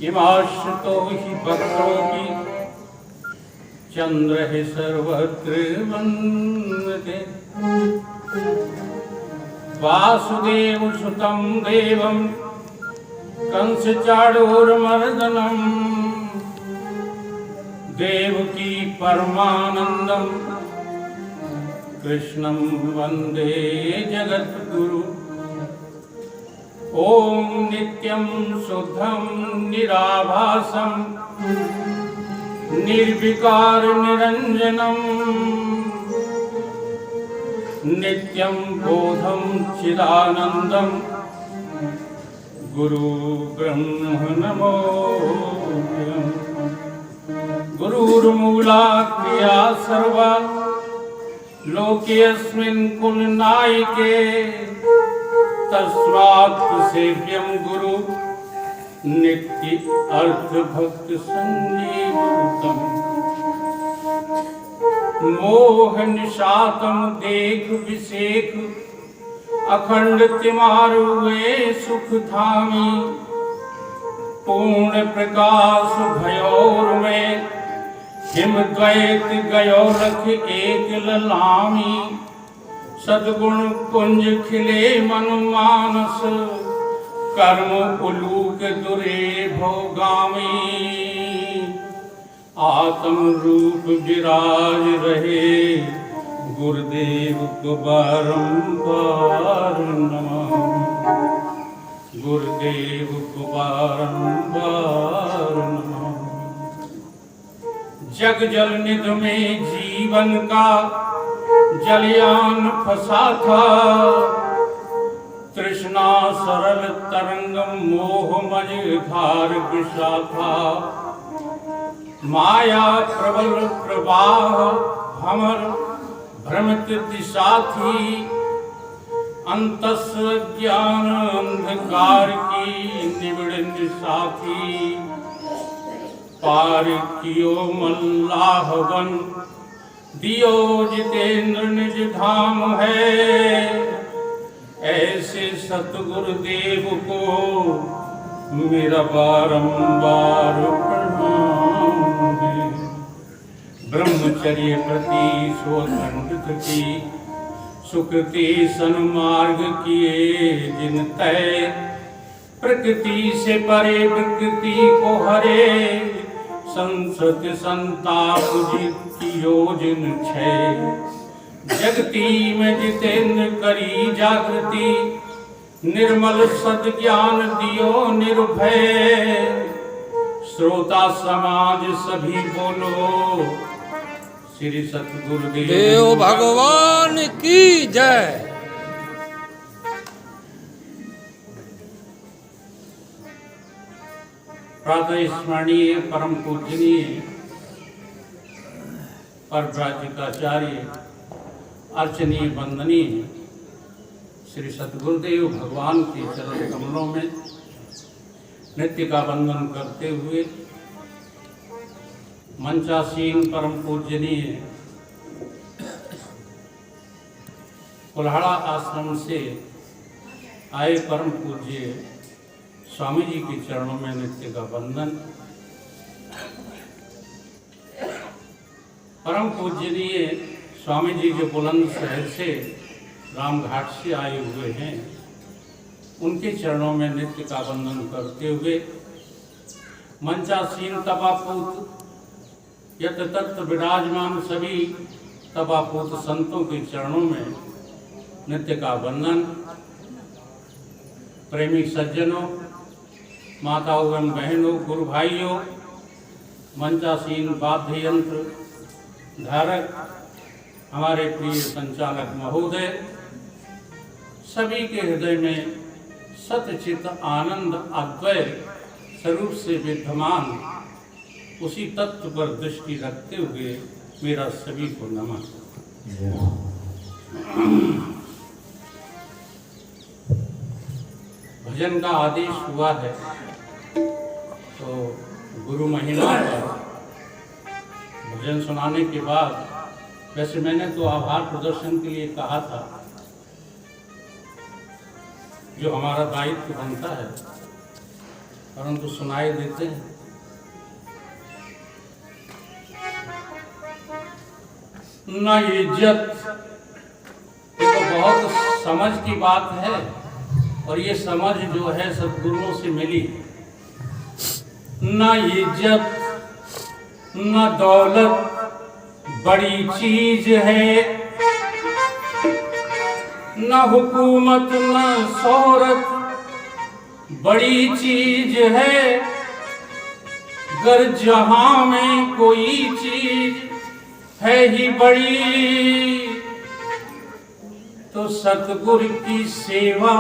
इमाश्रितो हि भक्तों की चंद्र है सर्वत्र वन्दते। वासुदेव सुतं देवं कंस चाणूरमर्दनं देवकी परमानंदं कृष्णं वन्दे जगद्गुरु। ओम नित्यं शुद्धं निराभासं निर्विकार निरंजनम नित्यं बोधं चिदानंदं गुरु ब्रह्म नमोऽस्मि। गुरुर्मूला क्रिया सर्वा लोकेऽस्मिन् कुलनायके तस्मात् सेव्यं गुरु नित्य अर्थ भक्त संजीवतम। मोह निशातम देख विषेख अखंड तिमारुए सुख धामी। पूर्ण प्रकाश भयोर में हिम द्वैत गयो रख एक ललामी। सद्गुण कुंज खिले मनु मानस कर्म उलूक दुरे भोगामी। आत्म रूप विराज रहे गुरुदेव को बारंबार नमामि। गुरुदेव को बारंबार नमामि। जग जल निध में जीवन का जलयान फंसा था। तृष्णा सरल तरंगम मोह मज धार विषा था। माया प्रबल प्रवाह भमर भ्रमित दिशा थी। अंतस ज्ञान अंधकार की निबिड़ निशा थी। पार कियो मल्लाहवन दियो जितेंद्र निज धाम है। ऐसे सतगुरुदेव को मेरा बारंबार प्रणाम है। ब्रह्मचर्य प्रति स्वखंडित की सुकृति सन्मार्ग किए जिन तय। प्रकृति से परे प्रकृति को हरे संसत संताप जितियो जिन छय। जगती में जितेंद्र करी जागृति निर्मल सद्ज्ञान दियो निर्भय। श्रोता समाज सभी बोलो श्री सतगुरुदेव भगवान की जय। प्रातः स्मरणीय परम पूजनीय परव्राजकाचार्य अर्चनीय वंदनीय श्री सतगुरुदेव भगवान के चरण कमलों में नित्य का वंदन करते हुए मंचासीन परम पूजनीय कुल्हाड़ा आश्रम से आए परम पूज्य स्वामी जी के चरणों में नित्य का वंदन। परम पूजनीय स्वामी जी जो बुलंद शहर से रामघाट से आए हुए हैं उनके चरणों में नित्य का वंदन करते हुए मंचासीन तपापूत यत तत्व विराजमान सभी तपापूत संतों के चरणों में नित्य का वंदन। प्रेमी सज्जनों, माताओं एवं बहनों, गुरु भाइयों, मंचासीन वाद्य यंत्र धारक, हमारे प्रिय संचालक महोदय, सभी के हृदय में सतचित आनंद अद्वय स्वरूप से विद्यमान उसी तत्व पर दृष्टि रखते हुए मेरा सभी को नमन। भजन का आदेश हुआ है तो गुरु महिमा पर भजन सुनाने के बाद, वैसे मैंने तो आभार प्रदर्शन के लिए कहा था, जो हमारा दायित्व बनता है परंतु सुनाई देते हैं। न इज्जत, ये तो बहुत समझ की बात है, और ये समझ जो है सद्गुरुओं से मिली। न इज्जत न दौलत बड़ी चीज है, न हुकूमत न शोहरत बड़ी चीज है, गर जहां में कोई चीज है ही बड़ी, तो सतगुरु की सेवा,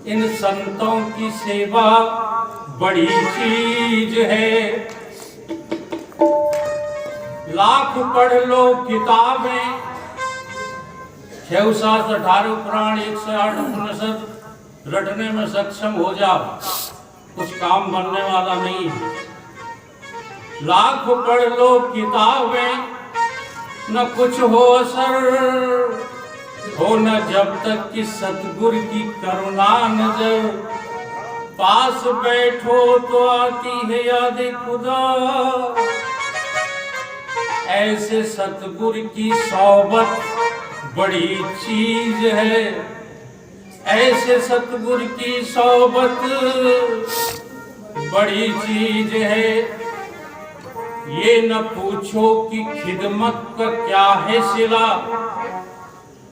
इन संतों की सेवा बड़ी चीज है। लाख पढ़ लो किताबें, 6 7 18 पुराण 108 उपनिषद रटने में सक्षम हो जाओ, कुछ काम बनने वाला नहीं है। लाख पढ़ लो किताबें, न कुछ हो असर, हो न जब तक कि सतगुरु की करुणा नजर। पास बैठो तो आती है याद खुदा, ऐसे सतगुरु की सोबत बड़ी चीज है, ऐसे सतगुरु की सोबत बड़ी चीज है। ये न पूछो कि खिदमत का क्या है सिला,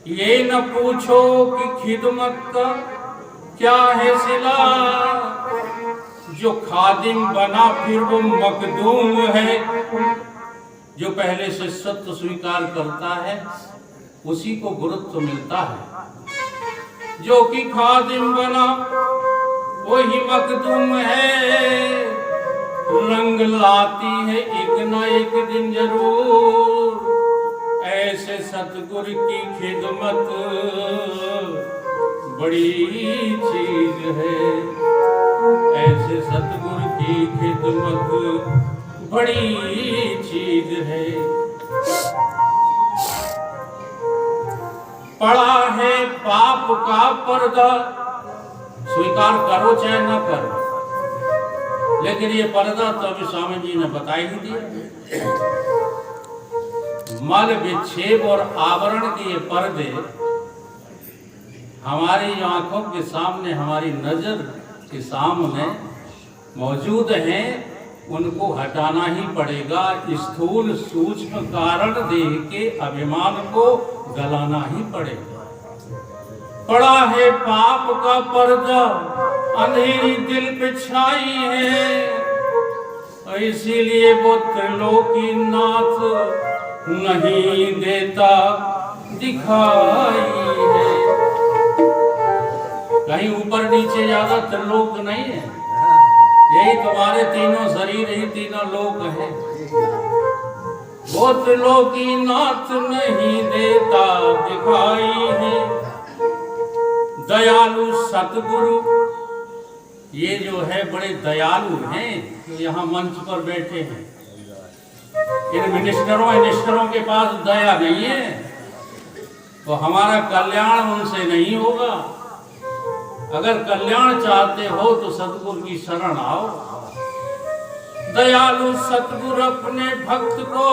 ये न पूछो कि खिदमत का क्या है सिला, जो खादिम बना फिर वो मखदूम है। जो पहले से सत्य स्वीकार करता है उसी को गुरुत्व मिलता है, जो कि खादिम बना वही मखदूम है। रंग लाती है एक न एक दिन जरूर, ऐसे सतगुरु की खिदमत बड़ी चीज है, ऐसे सतगुरु की खिदमत बड़ी चीज है। पड़ा है पाप का पर्दा, स्वीकार करो चाहे न करो, लेकिन ये पर्दा तो अभी स्वामी जी ने बता ही दिया। मल विक्षेप और आवरण के ये पर्दे हमारी आंखों के सामने, हमारी नजर के सामने मौजूद हैं, उनको हटाना ही पड़ेगा। स्थूल सूक्ष्म कारण देह के अभिमान को गलाना ही पड़ेगा। पड़ा है पाप का पर्दा, अंधेरी दिल पे छाई है, इसीलिए वो त्रिलोकी नाथ नहीं देता दिखाई है। कहीं ऊपर नीचे ज्यादा त्रिलोक नहीं है, यही तुम्हारे तीनों शरीर ही तीनों लोक हैं। वो त्रिलोकी नाथ नहीं देता दिखाई है। दयालु सतगुरु ये जो है बड़े दयालु हैं, जो यहाँ मंच पर बैठे हैं। इन मिनिस्टरों के पास दया नहीं है, तो हमारा कल्याण उनसे नहीं होगा। अगर कल्याण चाहते हो तो सतगुरु की शरण आओ। दयालु सतगुरु अपने भक्त को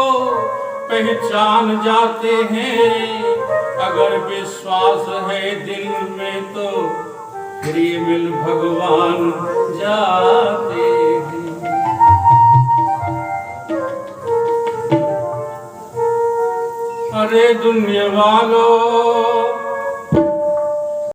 पहचान जाते हैं, अगर विश्वास है दिल में तो फिर ये मिल भगवान जाते हैं। अरे दुनिया वालों